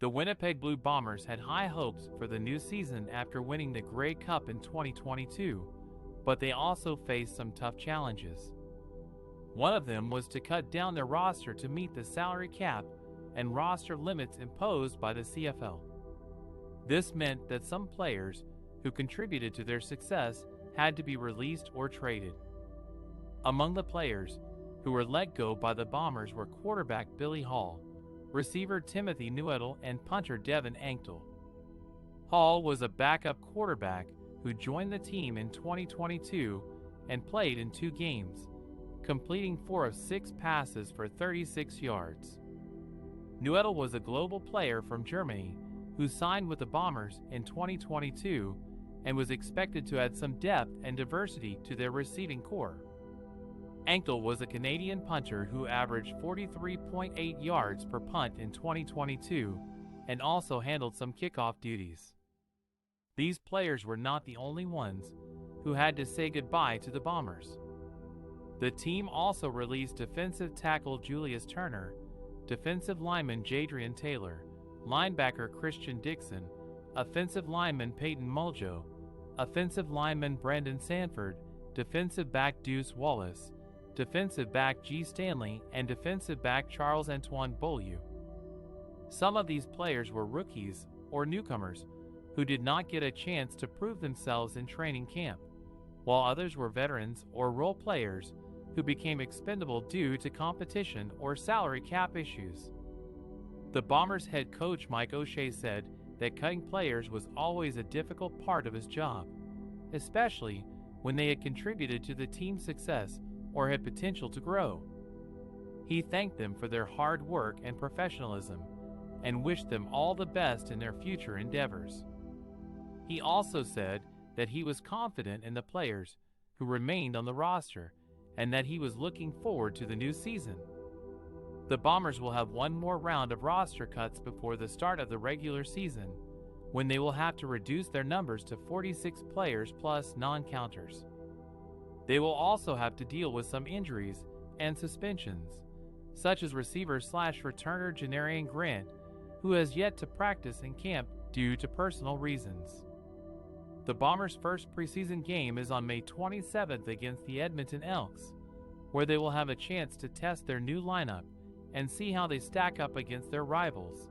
The Winnipeg Blue Bombers had high hopes for the new season after winning the Grey Cup in 2022, but they also faced some tough challenges. One of them was to cut down their roster to meet the salary cap and roster limits imposed by the CFL. This meant that some players who contributed to their success had to be released or traded. Among the players who were let go by the Bombers were quarterback Billy Hall, receiver Timothy Nuttall, and punter Devin Anctil. Hall was a backup quarterback who joined the team in 2022 and played in 2 games, completing 4 of 6 passes for 36 yards. Nuttall was a global player from Germany who signed with the Bombers in 2022 and was expected to add some depth and diversity to their receiving corps. Anctil was a Canadian punter who averaged 43.8 yards per punt in 2022 and also handled some kickoff duties. These players were not the only ones who had to say goodbye to the Bombers. The team also released defensive tackle Julius Turner, defensive lineman Jadrian Taylor, linebacker Christian Dixon, offensive lineman Peyton Muljo, offensive lineman Brandon Sanford, defensive back Deuce Wallace, defensive back G. Stanley, and defensive back Charles Antoine Beaulieu. Some of these players were rookies or newcomers who did not get a chance to prove themselves in training camp, while others were veterans or role players who became expendable due to competition or salary cap issues. The Bombers head coach Mike O'Shea said that cutting players was always a difficult part of his job, especially when they had contributed to the team's success or had potential to grow. He thanked them for their hard work and professionalism and wished them all the best in their future endeavors. He also said that he was confident in the players who remained on the roster and that he was looking forward to the new season. The Bombers will have one more round of roster cuts before the start of the regular season, when they will have to reduce their numbers to 46 players plus non-counters. They will also have to deal with some injuries and suspensions, such as receiver/returner Janarian Grant, who has yet to practice in camp due to personal reasons. The Bombers' first preseason game is on May 27th against the Edmonton Elks, where they will have a chance to test their new lineup and see how they stack up against their rivals.